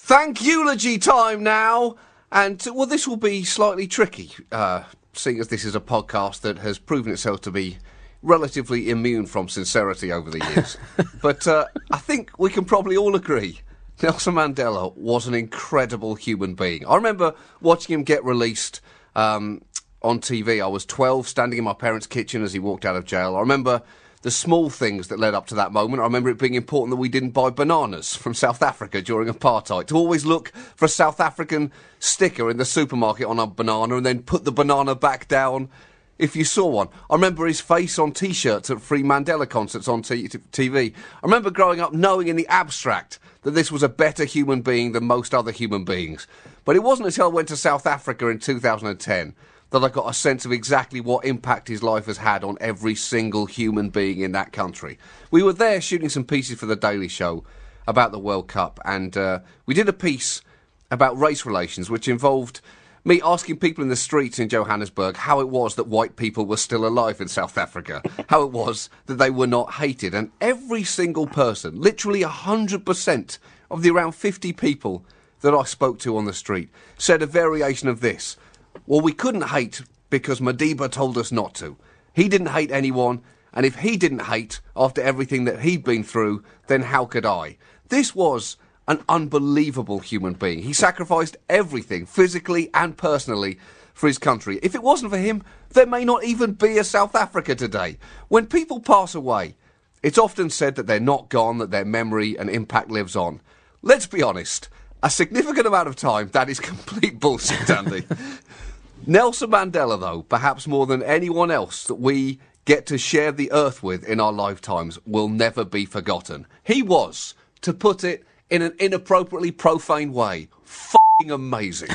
Thankeulogy time now. And, well, this will be slightly tricky, seeing as this is a podcast that has proven itself to be relatively immune from sincerity over the years. But I think we can probably all agree Nelson Mandela was an incredible human being. I remember watching him get released on TV. I was 12, standing in my parents' kitchen as he walked out of jail. I remember the small things that led up to that moment. I remember it being important that we didn't buy bananas from South Africa during apartheid, to always look for a South African sticker in the supermarket on a banana and then put the banana back down if you saw one. I remember his face on T-shirts at Free Mandela concerts on TV. I remember growing up knowing in the abstract that this was a better human being than most other human beings. But it wasn't until I went to South Africa in 2010 that I got a sense of exactly what impact his life has had on every single human being in that country. We were there shooting some pieces for The Daily Show about the World Cup, and we did a piece about race relations, which involved me asking people in the streets in Johannesburg how it was that white people were still alive in South Africa, how it was that they were not hated. And every single person, literally 100% of the around 50 people that I spoke to on the street, said a variation of this. Well, we couldn't hate because Madiba told us not to. He didn't hate anyone, and if he didn't hate after everything that he'd been through, then how could I? This was an unbelievable human being. He sacrificed everything, physically and personally, for his country. If it wasn't for him, there may not even be a South Africa today. When people pass away, it's often said that they're not gone, that their memory and impact lives on. Let's be honest, a significant amount of time, that is complete bullshit, Andy. Nelson Mandela, though, perhaps more than anyone else that we get to share the earth with in our lifetimes, will never be forgotten. He was, to put it in an inappropriately profane way, f***ing amazing.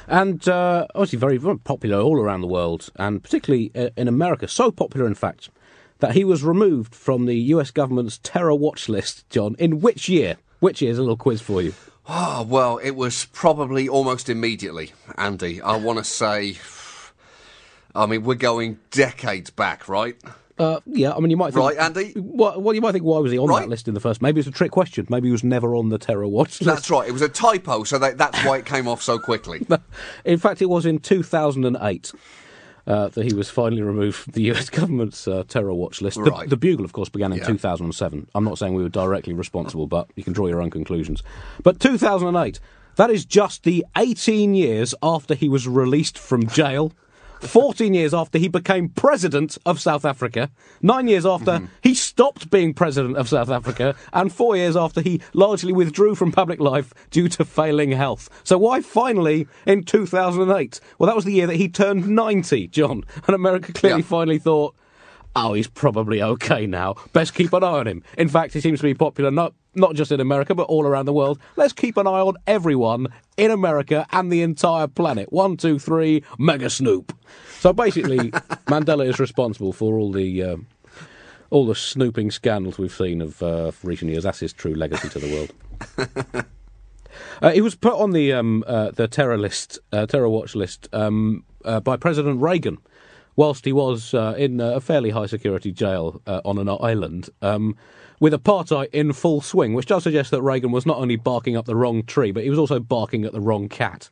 And obviously very, very popular all around the world, and particularly in America. So popular, in fact, that he was removed from the US government's terror watch list, John. In which year? Which year is a little quiz for you. Oh, well, it was probably almost immediately, Andy. I want to say, I mean, we're going decades back, right? Yeah, I mean, you might think... Right, Andy? Well, you might think, why was he on that list in the first? Maybe it's a trick question. Maybe he was never on the terror watch list. That's right. It was a typo, so that's why it came off so quickly. In fact, it was in 2008 that he was finally removed from the US government's terror watch list. Right. The Bugle, of course, began in 2007. I'm not saying we were directly responsible, but you can draw your own conclusions. But 2008, that is just the 18 years after he was released from jail, 14 years after he became president of South Africa, 9 years after he stopped being president of South Africa, and 4 years after he largely withdrew from public life due to failing health. So why finally in 2008? Well, that was the year that he turned 90, John, and America clearly finally thought, oh, he's probably okay now. Best keep an eye on him. In fact, he seems to be popular not just in America, but all around the world. Let's keep an eye on everyone in America and the entire planet. 1, 2, 3, Mega Snoop. So basically, Mandela is responsible for all the snooping scandals we've seen of recent years. That's his true legacy to the world. He was put on the terror watch list by President Reagan, whilst he was in a fairly high-security jail on an island, with apartheid in full swing, which does suggest that Reagan was not only barking up the wrong tree, but he was also barking at the wrong cat.